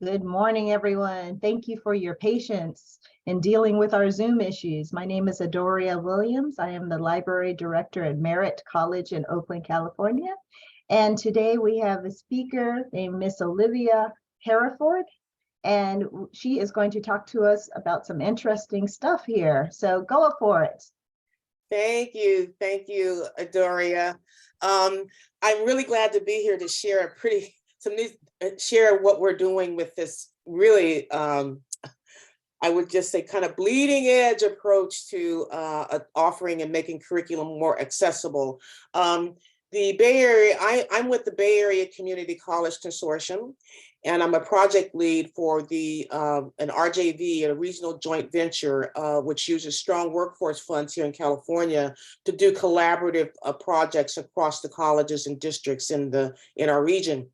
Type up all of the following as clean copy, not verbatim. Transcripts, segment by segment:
Good morning, everyone. Thank you for your patience in dealing with our Zoom issues. My name is Adoria Williams. I am the Library Director at Merritt College in Oakland, California. And today we have a speaker named Miss Olivia Herriford, and she is going to talk to us about some interesting stuff here. So go for it. Thank you, Adoria. I'm really glad to be here to share share what we're doing with this really, I would just say, kind of bleeding edge approach to offering and making curriculum more accessible. The Bay Area, I'm with the Bay Area Community College Consortium, and I'm a project lead for an RJV, a regional joint venture, which uses strong workforce funds here in California to do collaborative projects across the colleges and districts in our region.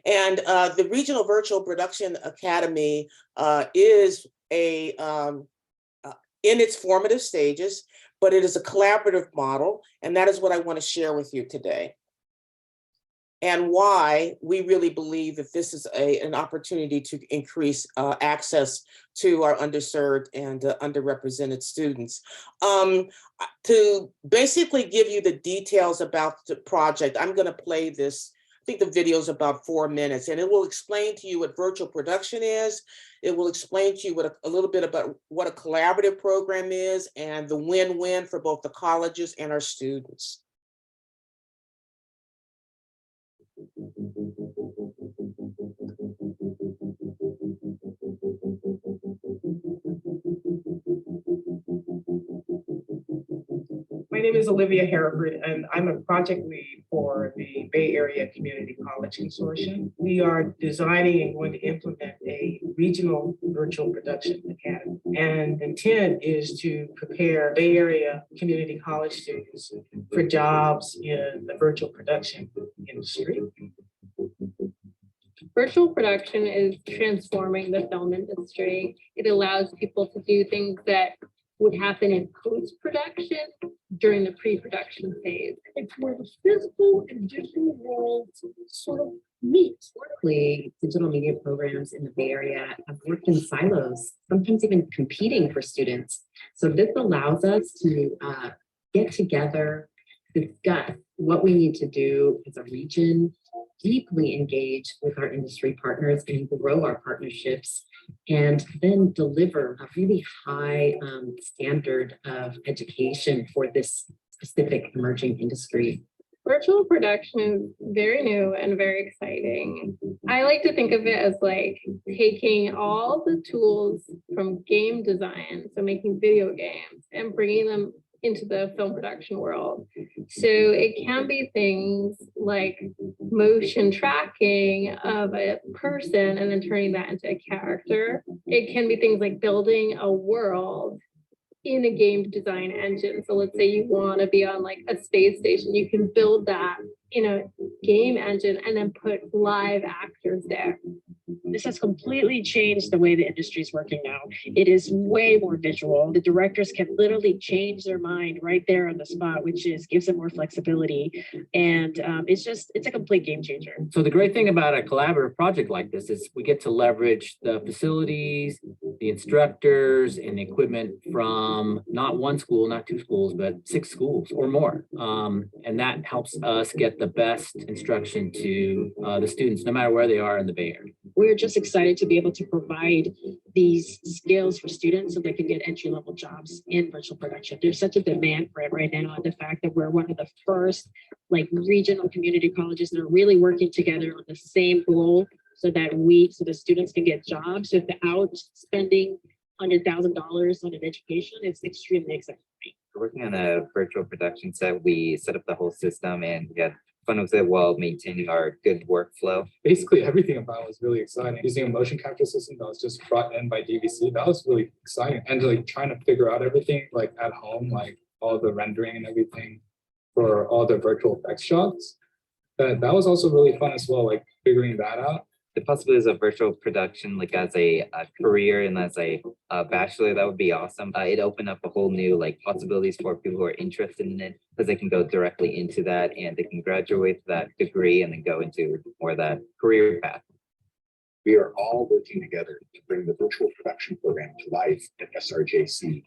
And the Regional Virtual Production Academy is in its formative stages, but it is a collaborative model, and that is what I want to share with you today. And why we really believe that this is an opportunity to increase access to our underserved and underrepresented students. To basically give you the details about the project, I'm going to play this. I think the video is about 4 minutes, and it will explain to you what virtual production is. It will explain to you a little bit about what a collaborative program is and the win-win for both the colleges and our students. My name is Olivia Herriford, and I'm a project lead for the Bay Area Community College Consortium. We are designing and going to implement a regional virtual production academy. And the intent is to prepare Bay Area community college students for jobs in the virtual production industry. Virtual production is transforming the film industry. It allows people to do things that would happen in post-production during the pre-production phase. It's where the physical and digital worlds sort of meet. Historically, digital media programs in the Bay Area have worked in silos, sometimes even competing for students. So this allows us to get together, discuss what we need to do as a region, deeply engage with our industry partners and grow our partnerships, and then deliver a really high standard of education for this specific emerging industry. Virtual production is very new and very exciting. I like to think of it as like taking all the tools from game design, so making video games, and bringing them into the film production world. So it can be things like motion tracking of a person and then turning that into a character. It can be things like building a world in a game design engine. So let's say you want to be on like a space station, you can build that in a game engine and then put live actors there. This has completely changed the way the industry is working now. It is way more visual. The directors can literally change their mind right there on the spot, which gives them more flexibility. And it's a complete game changer. So the great thing about a collaborative project like this is we get to leverage the facilities, the instructors, and the equipment from not one school, not two schools, but 6 schools or more. And that helps us get the best instruction to the students, no matter where they are in the Bay Area. We're just excited to be able to provide these skills for students so they can get entry-level jobs in virtual production. There's such a demand for it right now, and the fact that we're one of the first regional community colleges that are really working together on the same goal so that the students can get jobs without spending $100,000 on an education. It's extremely exciting for me. We're working on a virtual production set. We set up the whole system and we had fun with it while maintaining our good workflow. Basically everything about it was really exciting. Using a motion capture system that was just brought in by DVC, that was really exciting. And trying to figure out everything at home, all the rendering and everything for all the virtual effects shots. That was also really fun as well, figuring that out. The possibilities of virtual production, as a career and as a bachelor, that would be awesome. It opened up a whole new possibilities for people who are interested in it, because they can go directly into that and they can graduate that degree and then go into more of that career path. We are all working together to bring the virtual production program to life at SRJC.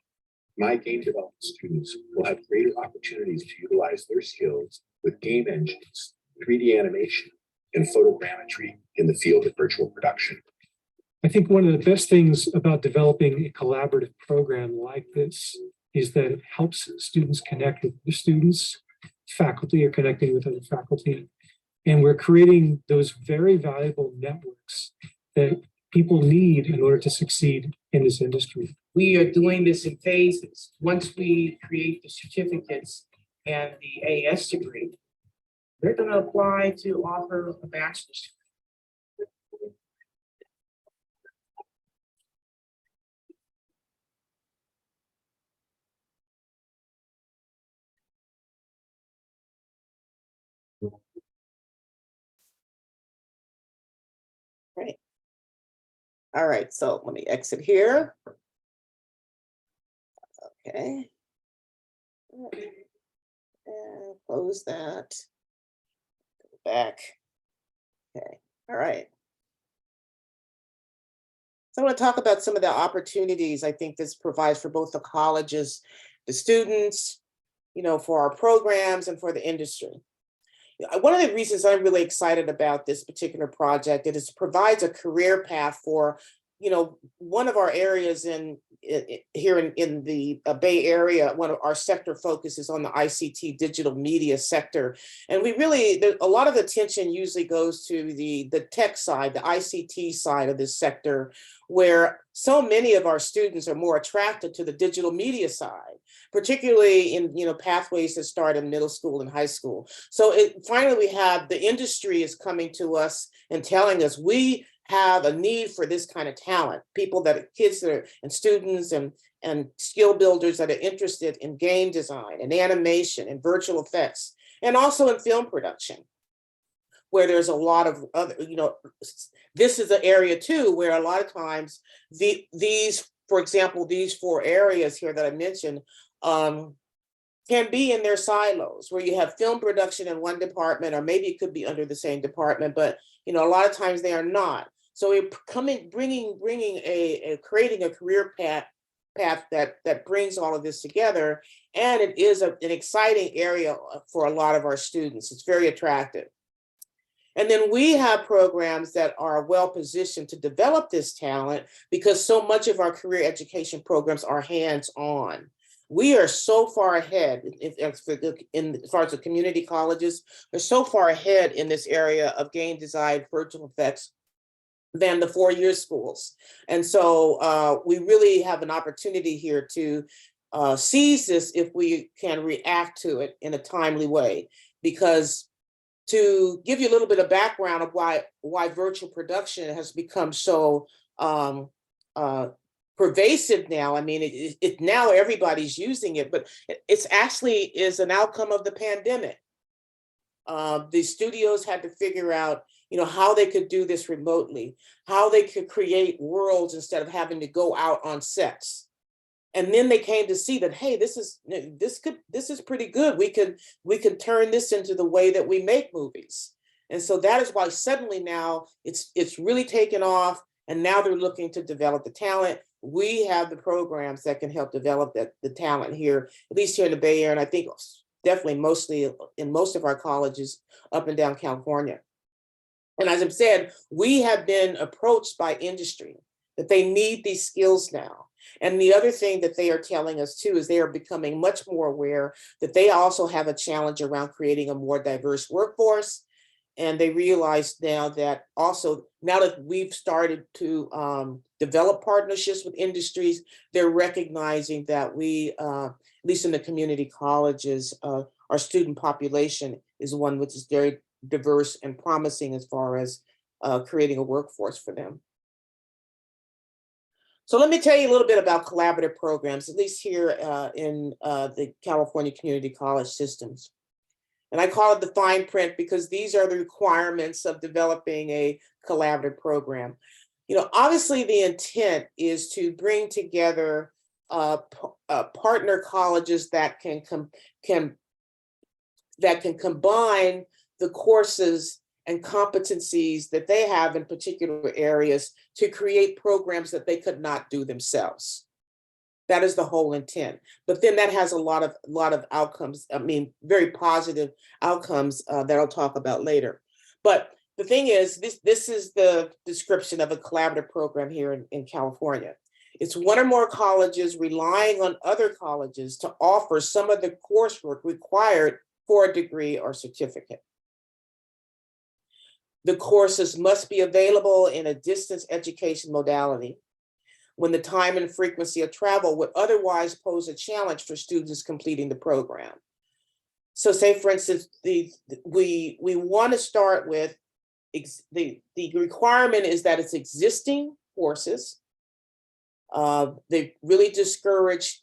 My game development students will have greater opportunities to utilize their skills with game engines, 3D animation, and photogrammetry in the field of virtual production. I think one of the best things about developing a collaborative program like this is that it helps students connect with the students, faculty are connecting with other faculty, and we're creating those very valuable networks that people need in order to succeed in this industry. We are doing this in phases. Once we create the certificates and the AS degree, they're going to apply to offer a bachelor's. Great. All right, so let me exit here. Okay. And close that. Go back. Okay, all right. So I want to talk about some of the opportunities I think this provides for both the colleges, the students, for our programs and for the industry. One of the reasons I'm really excited about this particular project is it provides a career path for, one of our areas here in the Bay Area. One of our sector focuses on the ICT digital media sector. And a lot of attention usually goes to the tech side, the ICT side of this sector, where so many of our students are more attracted to the digital media side, particularly in pathways that start in middle school and high school. So finally we have the industry is coming to us and telling us we have a need for this kind of talent, kids that are, and students and skill builders that are interested in game design and animation and virtual effects, and also in film production, where there's a lot of other, this is an area too, where a lot of times for example, these 4 areas here that I mentioned can be in their silos, where you have film production in one department, or maybe it could be under the same department, but a lot of times they are not. So we're creating a career path that brings all of this together, and it is an exciting area for a lot of our students. It's very attractive. And then we have programs that are well positioned to develop this talent, because so much of our career education programs are hands-on. We are so far ahead as far as the community colleges, they're so far ahead in this area of game design, virtual effects than the 4-year schools. And so we really have an opportunity here to seize this if we can react to it in a timely way. Because to give you a little bit of background of why virtual production has become so pervasive now. I mean, now everybody's using it, but it's actually is an outcome of the pandemic. The studios had to figure out, how they could do this remotely, how they could create worlds instead of having to go out on sets. And then they came to see that, hey, this is pretty good. We can turn this into the way that we make movies. And so that is why suddenly now it's really taken off, and now they're looking to develop the talent. We have the programs that can help develop the talent here, at least here in the Bay Area, and I think definitely mostly in most of our colleges up and down California. And as I've said, we have been approached by industry that they need these skills now. And the other thing that they are telling us too is they are becoming much more aware that they also have a challenge around creating a more diverse workforce. And they realize now that we've started to develop partnerships with industries, they're recognizing that we, at least in the community colleges, our student population is one which is very diverse and promising as far as creating a workforce for them. So let me tell you a little bit about collaborative programs, at least here in the California community college systems. And I call it the fine print because these are the requirements of developing a collaborative program. Obviously the intent is to bring together partner colleges that can combine the courses and competencies that they have in particular areas to create programs that they could not do themselves. That is the whole intent. But then that has a lot of outcomes, I mean, very positive outcomes that I'll talk about later. But the thing is, this is the description of a collaborative program here in California. It's one or more colleges relying on other colleges to offer some of the coursework required for a degree or certificate. The courses must be available in a distance education modality when the time and frequency of travel would otherwise pose a challenge for students completing the program. So say, for instance, we want to start with the requirement is that it's existing courses. They really discourage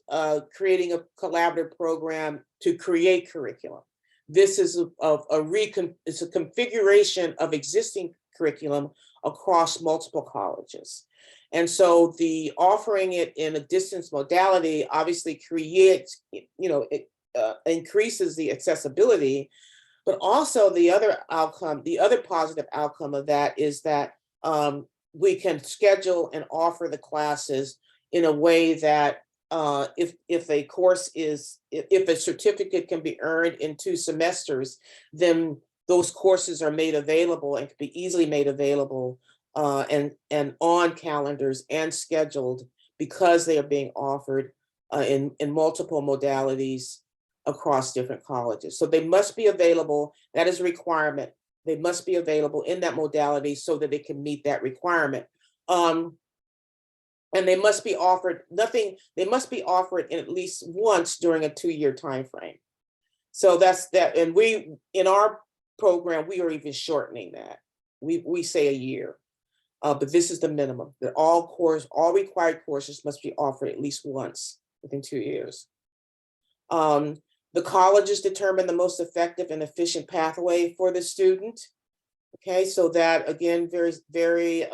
creating a collaborative program to create curriculum. This is it's a configuration of existing curriculum across multiple colleges. And so the offering it in a distance modality obviously creates, it increases the accessibility, but also the other outcome, the other positive outcome of that is that we can schedule and offer the classes in a way that if a course is, if a certificate can be earned in 2 semesters, then those courses are made available and can be easily made available and on calendars and scheduled because they are being offered in multiple modalities across different colleges. So they must be available. That is a requirement. They must be available in that modality so that it can meet that requirement. And they must be offered they must be offered at least once during a 2-year time frame. So that's that. And we, in our program, we are even shortening that. We say a year, but this is the minimum that all required courses must be offered at least once within 2 years. The colleges determine the most effective and efficient pathway for the student. Okay, so that again, very,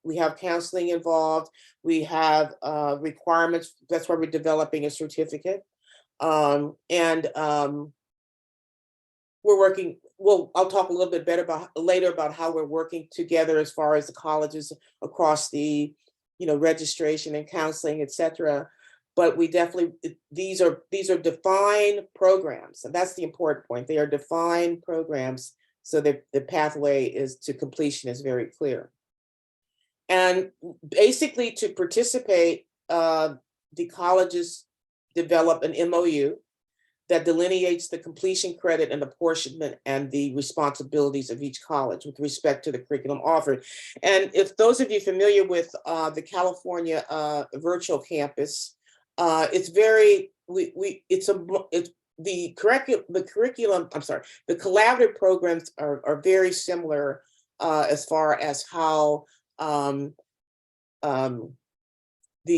we have counseling involved. We have requirements. That's why we're developing a certificate. We're working, well, I'll talk a little bit better later about how we're working together as far as the colleges across the, registration and counseling, et cetera. But we definitely, these are defined programs. And that's the important point. They are defined programs so that the pathway to completion is very clear. And basically to participate, the colleges develop an MOU that delineates the completion credit and apportionment and the responsibilities of each college with respect to the curriculum offered. And if those of you familiar with the California virtual campus, it's very, the curriculum, I'm sorry, the collaborative programs are very similar as far as how the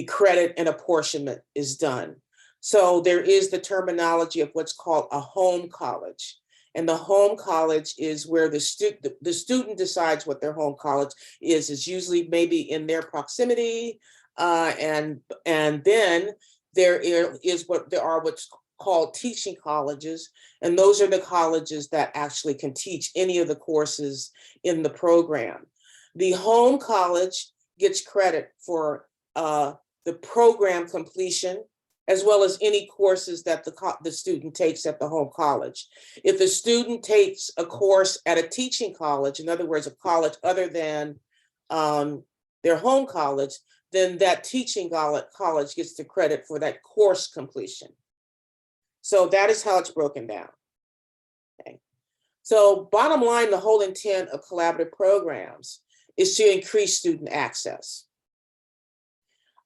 credit and apportionment is done. So there is the terminology of what's called a home college. And the home college is where the student decides what their home college is. It's usually maybe in their proximity. And then there are what's called teaching colleges. And those are the colleges that actually can teach any of the courses in the program. The home college gets credit for the program completion, as well as any courses that the student takes at the home college. If the student takes a course at a teaching college, in other words, a college other than their home college, then that teaching college gets the credit for that course completion. So that is how it's broken down. Okay. So bottom line, the whole intent of collaborative programs is to increase student access.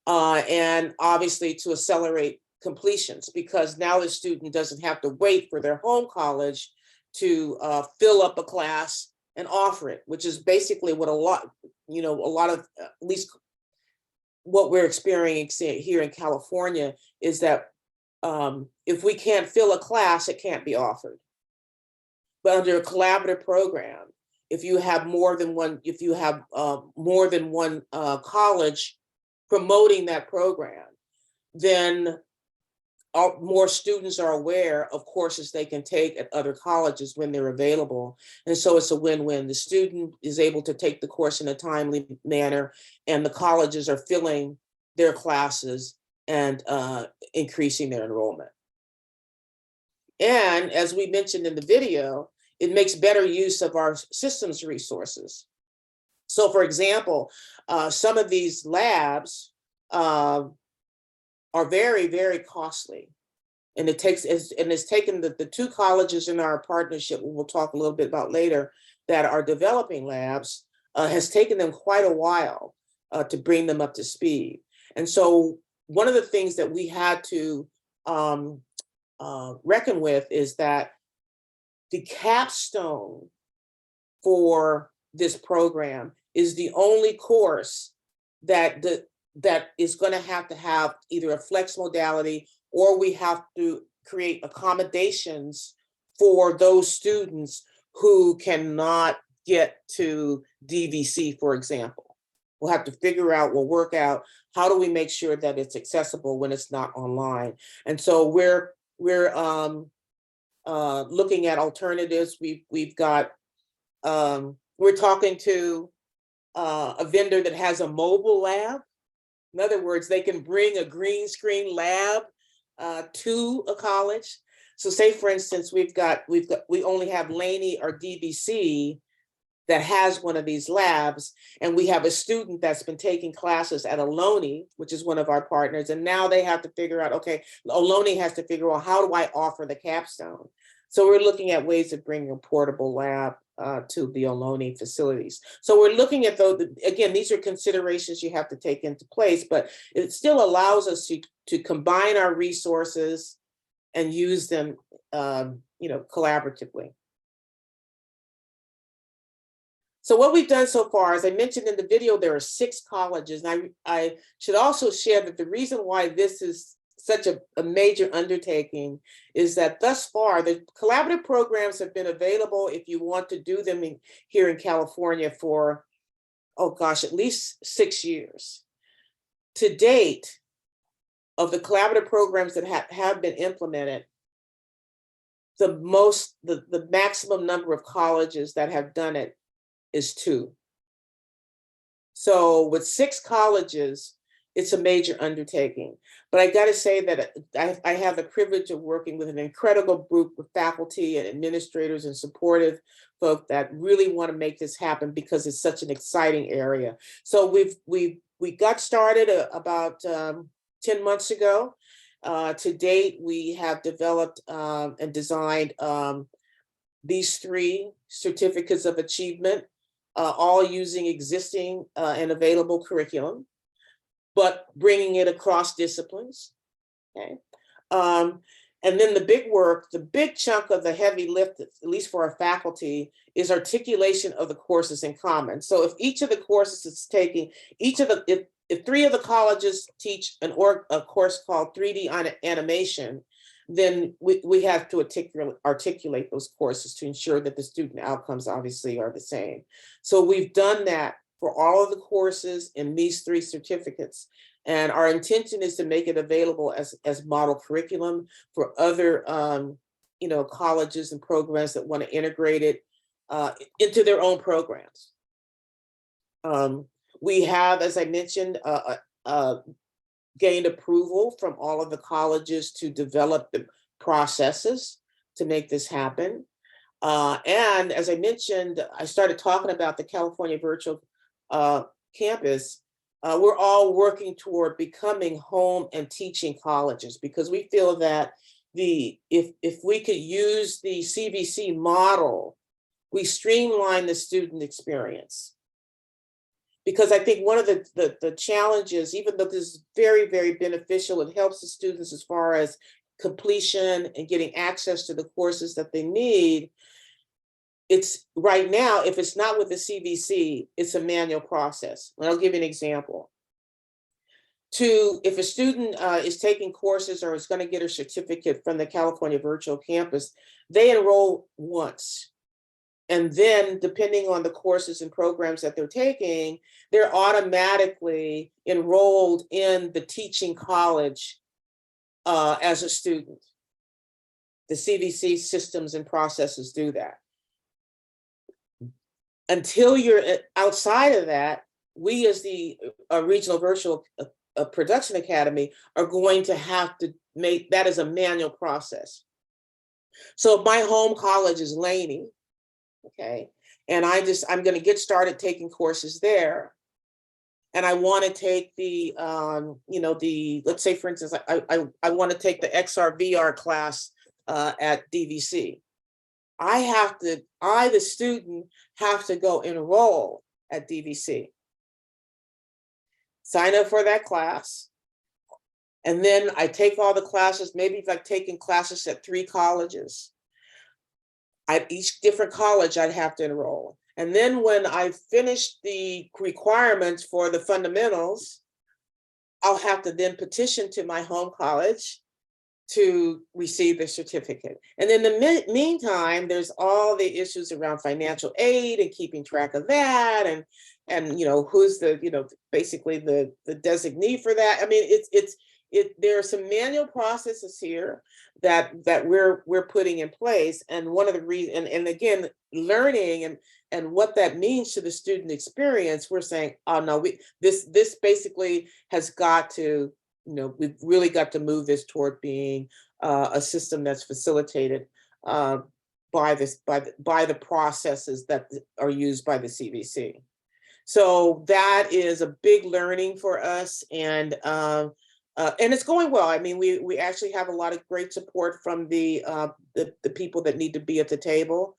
And obviously to accelerate completions, because now the student doesn't have to wait for their home college to fill up a class and offer it, which is basically what a lot of, at least what we're experiencing here in California, is that if we can't fill a class, it can't be offered. But under a collaborative program, if you have more than one, college promoting that program, then more students are aware of courses they can take at other colleges when they're available. And so it's a win-win. The student is able to take the course in a timely manner, and the colleges are filling their classes and increasing their enrollment. And as we mentioned in the video, it makes better use of our systems resources. So for example, some of these labs are very, very costly. And it's taken the two colleges in our partnership, we'll talk a little bit about later, that are developing labs, has taken them quite a while to bring them up to speed. And so one of the things that we had to reckon with is that the capstone for this program is the only course that is going to have either a flex modality, or we have to create accommodations for those students who cannot get to DVC, for example. We'll have to figure out, we'll work out, how do we make sure that it's accessible when it's not online? And so we're looking at alternatives. We've got, we're talking to a vendor that has a mobile lab. In other words, they can bring a green screen lab to a college. So say, for instance, we only have Laney or DVC that has one of these labs, and we have a student that's been taking classes at Ohlone, which is one of our partners, and now they have to figure out, okay, Ohlone has to figure out, how do I offer the capstone? So we're looking at ways of bringing a portable lab to the Ohlone facilities. So we're looking at those. Again, these are considerations you have to take into place, but it still allows us to combine our resources and use them, collaboratively. So what we've done so far, as I mentioned in the video, there are 6 colleges. And I should also share that the reason why this is such a major undertaking is that thus far, the collaborative programs have been available if you want to do them here in California for, oh gosh, at least 6 years. To date, of the collaborative programs that have been implemented, the maximum number of colleges that have done it is 2. So with 6 colleges, it's a major undertaking. But I got to say that I have the privilege of working with an incredible group of faculty and administrators and supportive folk that really want to make this happen because it's such an exciting area. So we got started about 10 months ago. To date, we have developed and designed these 3 certificates of achievement, all using existing and available curriculum, but bringing it across disciplines, okay? And then the big work, the big chunk of the heavy lift, at least for our faculty, is articulation of the courses in common. So if each of the courses is taking, if 3 of the colleges teach a course called 3D animation, then we have to articulate those courses to ensure that the student outcomes obviously are the same. So we've done that for all of the courses in these 3 certificates. And our intention is to make it available as model curriculum for other colleges and programs that want to integrate it into their own programs. We have, as I mentioned, gained approval from all of the colleges to develop the processes to make this happen. And as I mentioned, I started talking about the California Virtual Campus. We're all working toward becoming home and teaching colleges, because we feel that if we could use the CVC model, we streamline the student experience. Because I think one of the challenges, even though this is very, very beneficial, it helps the students as far as completion and getting access to the courses that they need. It's right now, if it's not with the CVC, it's a manual process. And I'll give you an example. If a student is taking courses or is going to get a certificate from the California Virtual Campus, they enroll once. And then depending on the courses and programs that they're taking, they're automatically enrolled in the teaching college as a student. The CVC systems and processes do that. Until you're outside of that, we as the Regional Virtual Production Academy are going to have to make that as a manual process. So my home college is Laney, okay? And I'm gonna get started taking courses there. And I wanna take the, let's say for instance, I wanna take the XR VR class at DVC. I, the student, have to go enroll at DVC. Sign up for that class. And then I take all the classes, maybe if I've taken classes at 3 colleges. At each different college, I'd have to enroll. And then when I finish the requirements for the fundamentals, I'll have to then petition to my home college to receive the certificate. And in the meantime, there's all the issues around financial aid and keeping track of that, and who's the basically the designee for that. I mean, there are some manual processes here that we're putting in place, and one of the reasons, and again, learning and what that means to the student experience, we're saying, oh no, this basically has got to, we've really got to move this toward being a system that's facilitated by the processes that are used by the CVC. So that is a big learning for us, and it's going well. I mean, we actually have a lot of great support from the people that need to be at the table,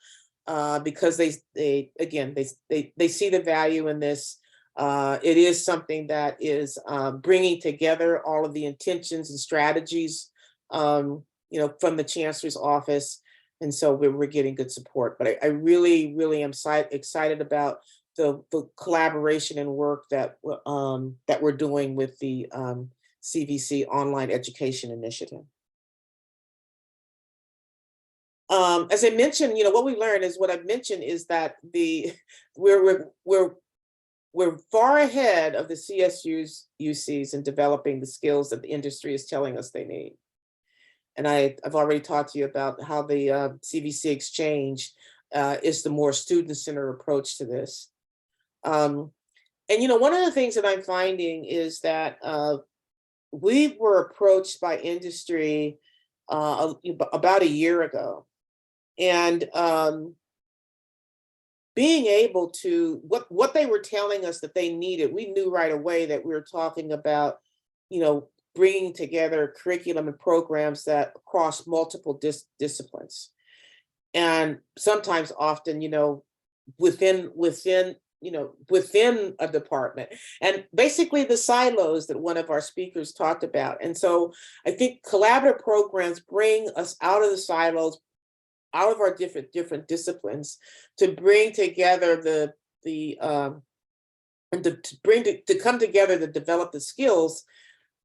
because they see the value in this. It is something that is bringing together all of the intentions and strategies, from the Chancellor's office. And so we're getting good support. But I really, really am excited about the collaboration and work that we're doing with the CVC Online Education Initiative. As I mentioned, what we learned is what I've mentioned is that we're far ahead of the CSUs, UCs in developing the skills that the industry is telling us they need. And I've already talked to you about how the CVC Exchange is the more student-centered approach to this. And one of the things that I'm finding is that we were approached by industry about a year ago, and being able to, what they were telling us that they needed, we knew right away that we were talking about, bringing together curriculum and programs that cross multiple disciplines, and sometimes often, within a department, and basically the silos that one of our speakers talked about. And so I think collaborative programs bring us out of the silos, out of our different disciplines, to bring together to come together to develop the skills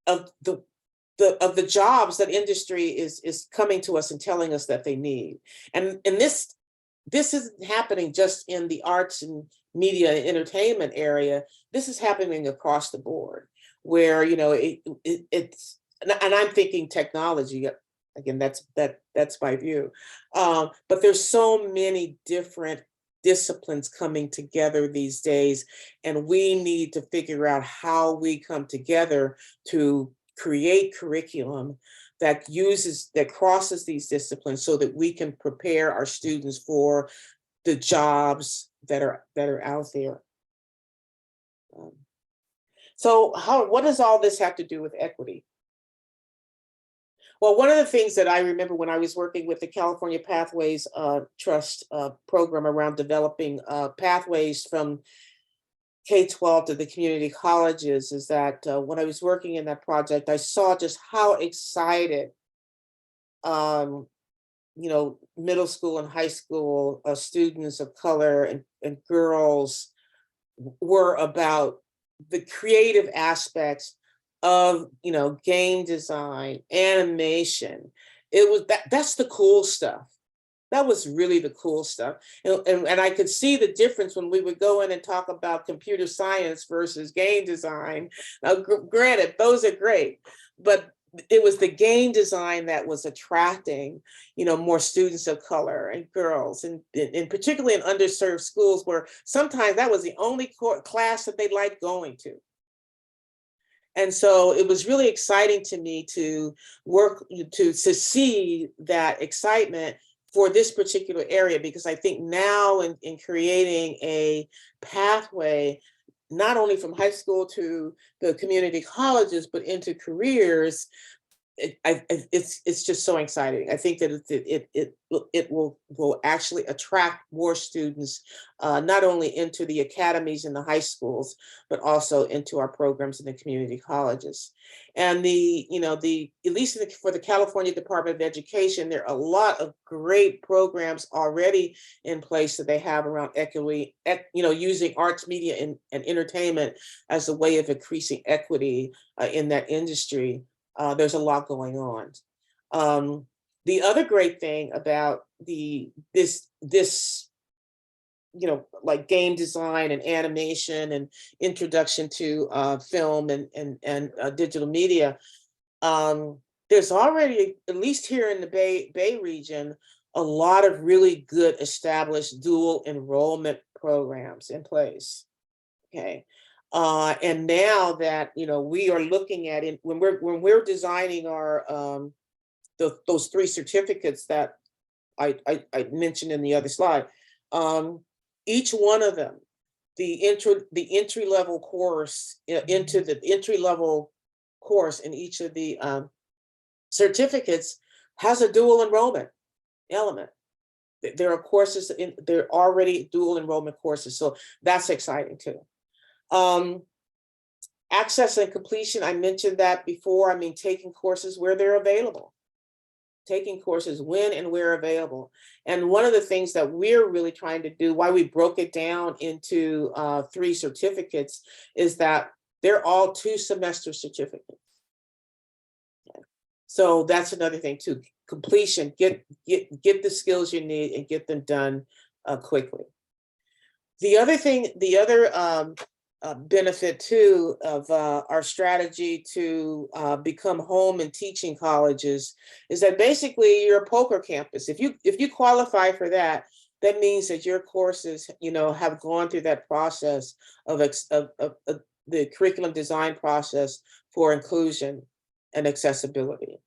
of the jobs that industry is coming to us and telling us that they need. And this isn't happening just in the arts and media and entertainment area. This is happening across the board, where it's, and I'm thinking technology. Again, that's my view. But there's so many different disciplines coming together these days, and we need to figure out how we come together to create curriculum that crosses these disciplines, so that we can prepare our students for the jobs that are out there. So what does all this have to do with equity? Well, one of the things that I remember when I was working with the California Pathways Trust program around developing pathways from K-12 to the community colleges is that when I was working in that project, I saw just how excited, middle school and high school students of color and girls were about the creative aspects of game design, animation. It was that's the cool stuff. That was really the cool stuff. And I could see the difference when we would go in and talk about computer science versus game design. Now, granted, those are great, but it was the game design that was attracting, more students of color and girls, and particularly in underserved schools where sometimes that was the only class that they liked going to. And so it was really exciting to me to work to see that excitement for this particular area, because I think now in creating a pathway, not only from high school to the community colleges, but into careers, it's just so exciting. I think that it will actually attract more students, not only into the academies and the high schools, but also into our programs in the community colleges. And at least for the California Department of Education, there are a lot of great programs already in place that they have around equity, using arts, media, and entertainment as a way of increasing equity in that industry. There's a lot going on. The other great thing about this like game design and animation and introduction to film and digital media, there's already, at least here in the Bay region, a lot of really good established dual enrollment programs in place. Okay. And now that we are looking at it when we're designing our those 3 certificates that I mentioned in the other slide, each one of them, the entry level course into the entry level course in each of the certificates has a dual enrollment element. There are courses they're already dual enrollment courses, so that's exciting too. Access and completion, I mentioned that before. I mean, taking courses where they're available, taking courses when and where available. And one of the things that we're really trying to do, why we broke it down into 3 certificates, is that they're all 2-semester certificates. Okay. So that's another thing too, completion, get the skills you need and get them done quickly. The other thing, benefit too of our strategy to become home and teaching colleges is that basically you're a poker campus. If you qualify for that, that means that your courses, have gone through that process of the curriculum design process for inclusion and accessibility.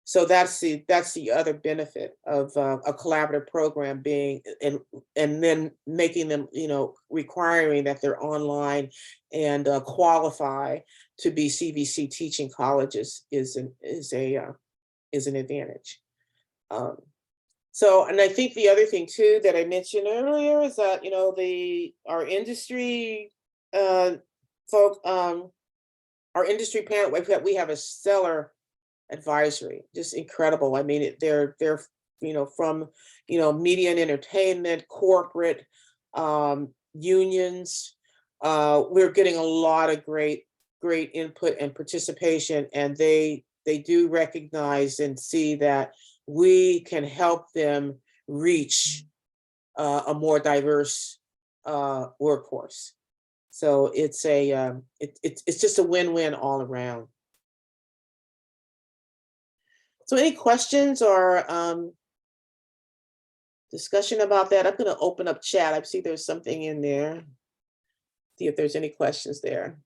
So that's the other benefit of a collaborative program being, and then making them, requiring that they're online and qualify to be CVC teaching colleges is an advantage. So, and I think the other thing too that I mentioned earlier is that our industry folk, our industry panel, we have a stellar advisory, just incredible. I mean, they're from media and entertainment, corporate, unions. We're getting a lot of great input and participation, and they do recognize and see that we can help them reach a more diverse workforce. So it's it's just a win-win all around. So any questions or discussion about that? I'm going to open up chat. I see there's something in there. See if there's any questions there.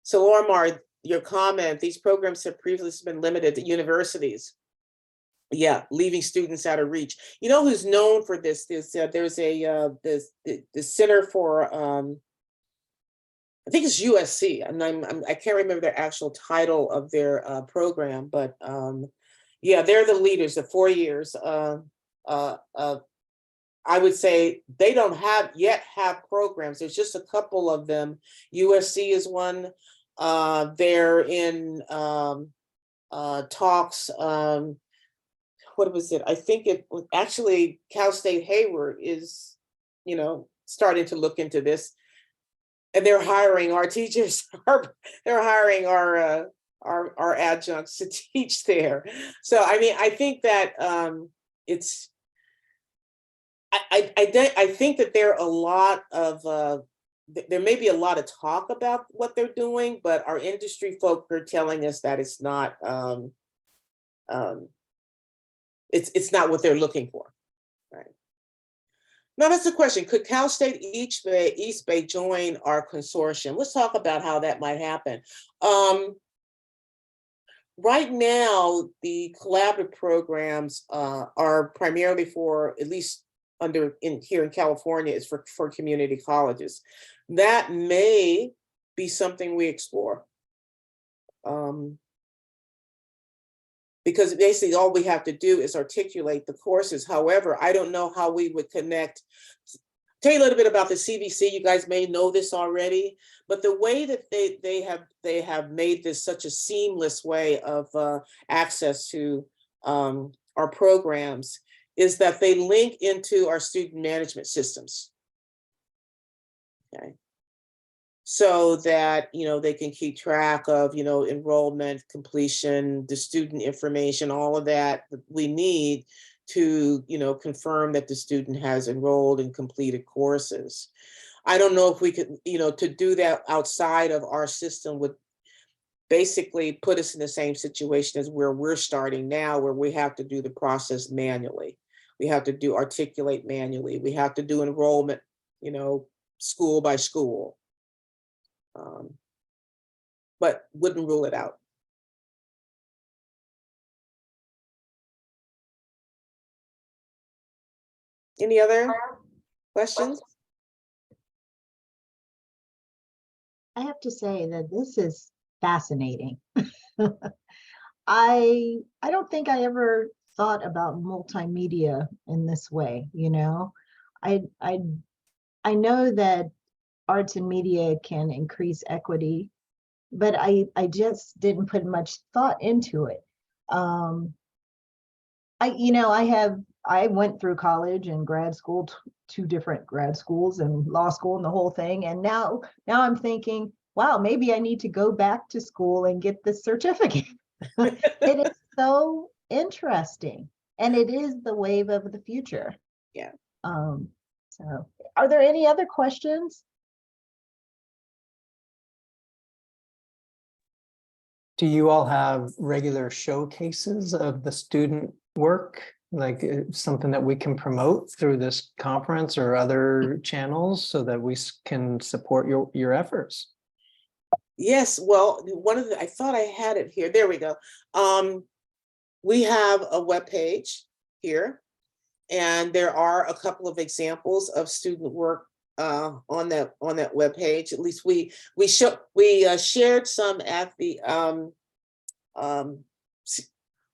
So Ormar, your comment, these programs have previously been limited to universities. Yeah, leaving students out of reach. You know who's known for this? There's the Center for I think it's USC, and I can't remember their actual title of their program, but yeah, they're the leaders. The 4 years. I would say they don't yet have programs. There's just a couple of them. USC is one. They're in talks. What was it? I think it was actually Cal State Hayward is, starting to look into this. And they're hiring our teachers, they're hiring our adjuncts to teach there. So, I mean, I think that I think that there are a lot of there may be a lot of talk about what they're doing, but our industry folk are telling us that it's not it's not what they're looking for. Right. Now that's the question. Could Cal State East Bay join our consortium? Let's talk about how that might happen. Right now, the collaborative programs are primarily for, at least here in California, is for community colleges. That may be something we explore. Because basically all we have to do is articulate the courses. However, I don't know how we would connect. Tell you a little bit about the CVC. You guys may know this already, but the way that they have made this such a seamless way of access to our programs is that they link into our student management systems. Okay. So that, they can keep track of, enrollment, completion, the student information, all of that we need to, confirm that the student has enrolled and completed courses. I don't know if we could, to do that outside of our system would basically put us in the same situation as where we're starting now, where we have to do the process manually. We have to articulate manually. We have to do enrollment, school by school. But wouldn't rule it out. Any other questions? I have to say that this is fascinating. I don't think I ever thought about multimedia in this way, I know that arts and media can increase equity, but I just didn't put much thought into it. I went through college and grad school, two different grad schools and law school and the whole thing. And now I'm thinking, wow, maybe I need to go back to school and get this certificate. It is so interesting. And it is the wave of the future. Yeah. So are there any other questions? Do you all have regular showcases of the student work, like something that we can promote through this conference or other channels so that we can support your efforts? Yes, well, I thought I had it here. There we go. We have a webpage here, and there are a couple of examples of student work on that webpage. At least we shared some at the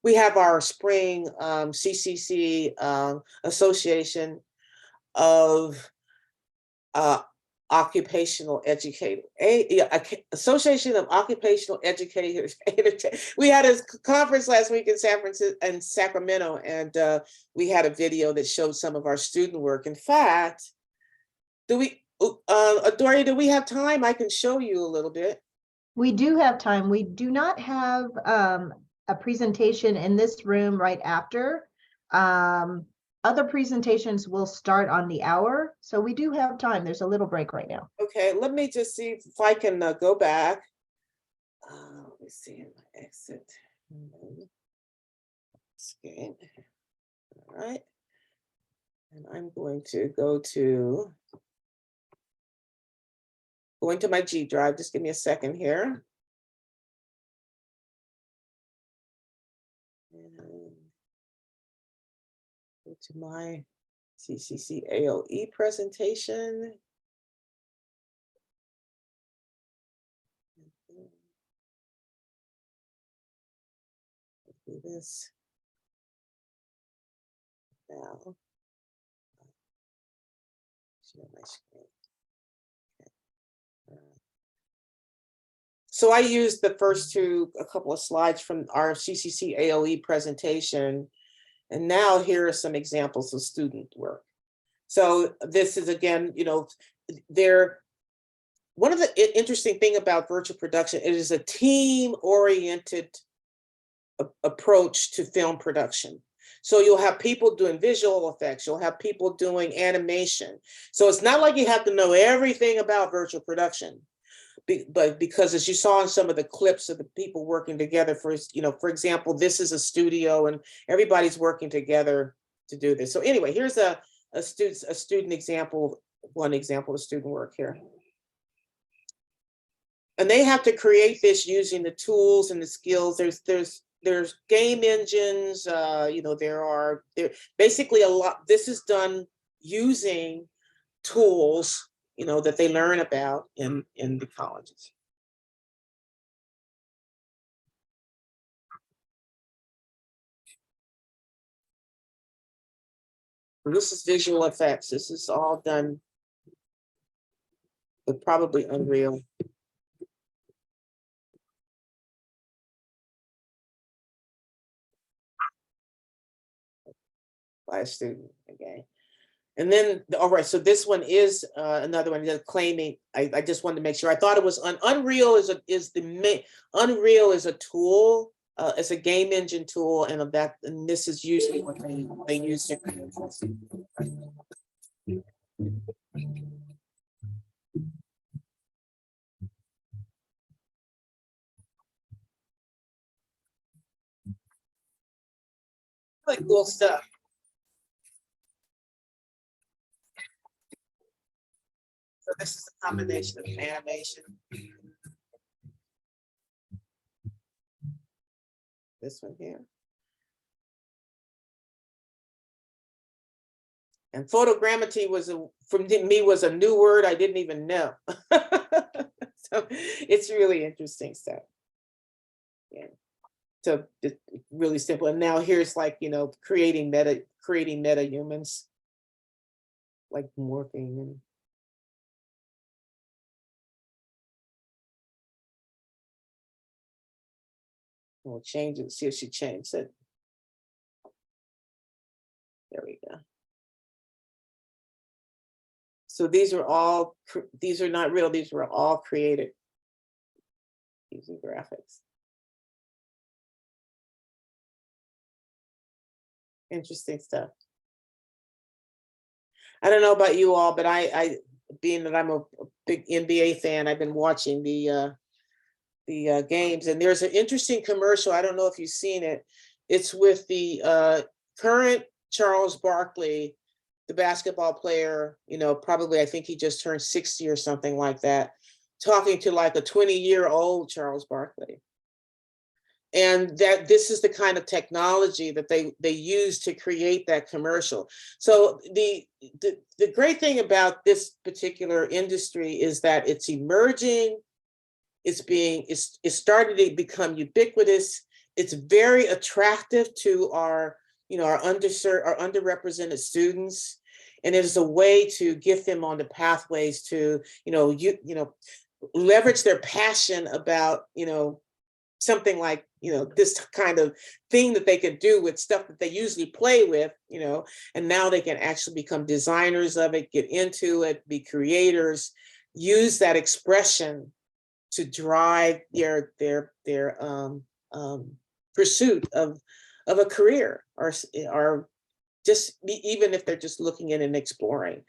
we have our spring CCC Association of Occupational Educators, Association of Occupational Educators. We had a conference last week in Sacramento, and we had a video that showed some of our student work. In fact, Doria, do we have time? I can show you a little bit. We do have time. We do not have a presentation in this room right after. Other presentations will start on the hour, so we do have time. There's a little break right now. Okay, let me just see if I can go back. Let me see, exit. Okay. All right. And I'm going to go to my G drive. Just give me a second here. And go to my CCC AOE presentation. Do this now. Share my screen. Okay. So I used the first a couple of slides from our CCC AOE presentation. And now here are some examples of student work. So this is, again, one of the interesting thing about virtual production, it is a team-oriented approach to film production. So you'll have people doing visual effects, you'll have people doing animation. So it's not like you have to know everything about virtual production. But because as you saw in some of the clips of the people working together for, for example, this is a studio and everybody's working together to do this. So anyway, here's a student example, one example of student work here. And they have to create this using the tools and the skills. There's game engines, there basically a lot. This is done using tools, that they learn about in the colleges. This is visual effects. This is all done with probably Unreal. By a student, okay. And then, all right, so this one is another one that's claiming, I just wanted to make sure. I thought it was Unreal Unreal is a tool, it's a game engine tool, and this is usually what they use to create. Like cool stuff. So this is a combination of animation. This one here. And photogrammetry was from me was a new word I didn't even know. So it's really interesting stuff. Yeah. So it's really simple. And now here's like, creating meta humans, like morphing and we'll change it, see if she changed it. There we go. So these are not real, these were all created using graphics. Interesting stuff. I don't know about you all, but I being that I'm a big NBA fan, I've been watching the games, and there's an interesting commercial. I don't know if you've seen it. It's with the current Charles Barkley, the basketball player, probably I think he just turned 60 or something like that, talking to like a 20-year-old Charles Barkley. And that this is the kind of technology that they use to create that commercial. So the great thing about this particular industry is that it's emerging, it's starting to become ubiquitous. It's very attractive to our underserved, our underrepresented students, and it is a way to get them on the pathways to leverage their passion about something like this kind of thing that they could do with stuff that they usually play with, and now they can actually become designers of it, get into it, be creators, use that expression to drive their pursuit of a career, or just even if they're just looking in and exploring.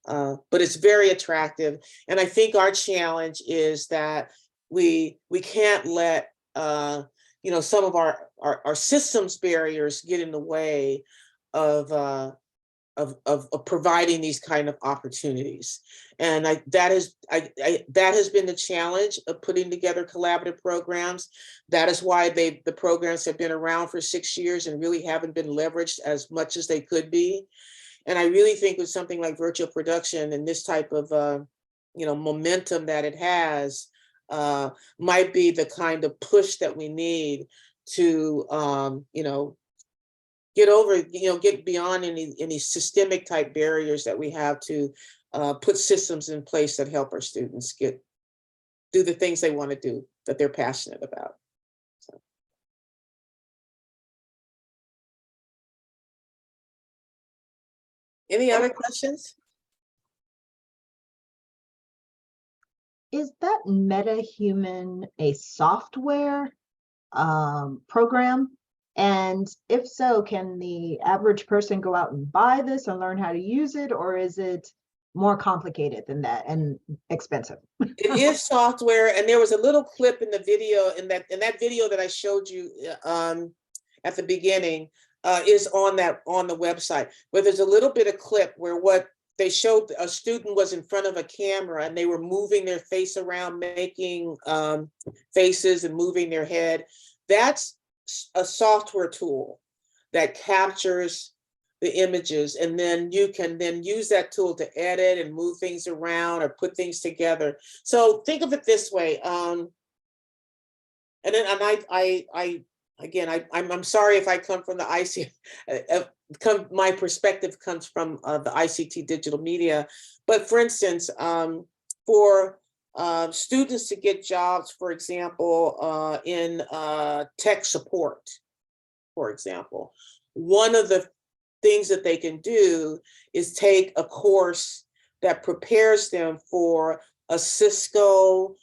But it's very attractive, and I think our challenge is that we can't let some of our systems barriers get in the way of providing these kind of opportunities. And that has been the challenge of putting together collaborative programs. That is why the programs have been around for 6 years and really haven't been leveraged as much as they could be. And I really think with something like virtual production and this type of momentum that it has, might be the kind of push that we need to get beyond any systemic type barriers that we have to put systems in place that help our students do the things they want to do, that they're passionate about. So. Any other questions? Is that MetaHuman a software program And if so, can the average person go out and buy this and learn how to use it, or is it more complicated than that and expensive? It is software, and there was a little clip in the video, in that video that I showed you at the beginning, is on the website, where there's a little bit of clip where what they showed, a student was in front of a camera and they were moving their face around, making faces and moving their head. That's a software tool that captures the images, and then you can then use that tool to edit and move things around or put things together. So think of it this way. I'm sorry if I come from the ICT, my perspective comes from the ICT digital media. But for instance, for students to get jobs, for example, in tech support, for example, one of the things that they can do is take a course that prepares them for a Cisco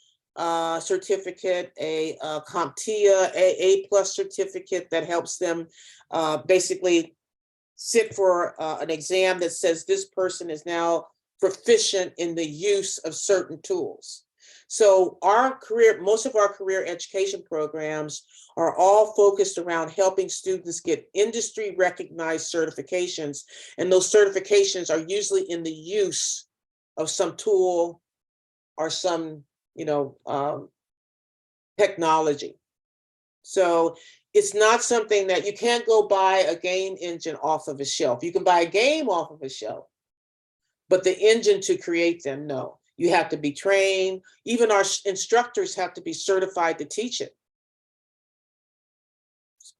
certificate, a CompTIA A+ certificate that helps them basically sit for an exam that says this person is now proficient in the use of certain tools. So most of our career education programs are all focused around helping students get industry recognized certifications. And those certifications are usually in the use of some tool or some, technology. So it's not something that you can't go buy a game engine off of a shelf. You can buy a game off of a shelf, but the engine to create them, no. You have to be trained. Even our instructors have to be certified to teach it.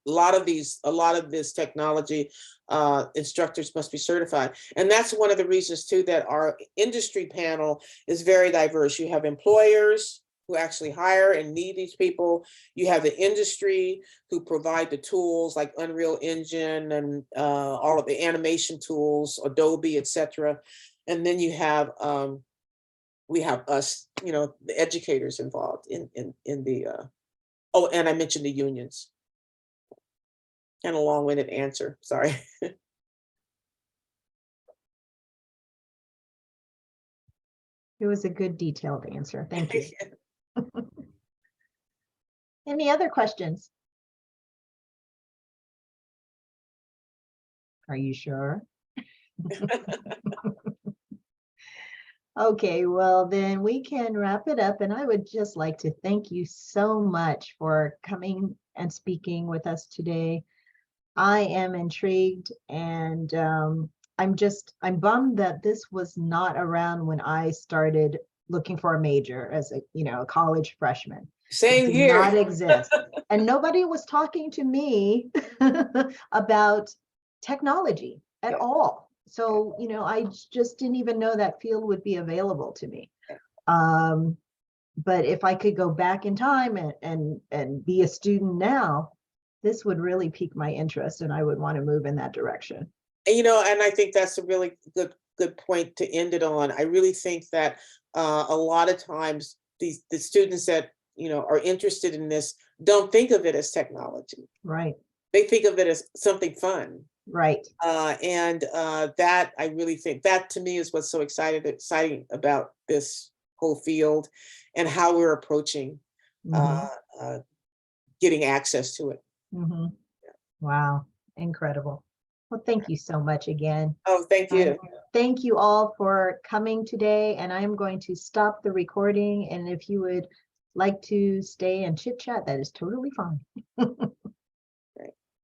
A lot of this technology, instructors must be certified. And that's one of the reasons too that our industry panel is very diverse. You have employers who actually hire and need these people. You have the industry who provide the tools like Unreal Engine and all of the animation tools, Adobe, etc. And then you have we have us, the educators involved in the oh, and I mentioned the unions. Kind of long-winded answer, sorry. It was a good detailed answer. Thank you. Any other questions? Are you sure? Okay, well, then we can wrap it up. And I would just like to thank you so much for coming and speaking with us today. I am intrigued, and I'm bummed that this was not around when I started looking for a major as a college freshman. Same It did here. not exist. And nobody was talking to me about technology at all. So, I just didn't even know that field would be available to me. But if I could go back in time and be a student now, this would really pique my interest, and I would want to move in that direction. And, and I think that's a really good point to end it on. I really think that a lot of times the students that are interested in this don't think of it as technology. Right. They think of it as something fun. Right. And that I really think that to me is what's so exciting about this whole field and how we're approaching getting access to it. Mm-hmm. Wow, incredible. Well, thank you so much again. Oh, thank you. Thank you all for coming today, and I am going to stop the recording. And if you would like to stay and chit chat, that is totally fine.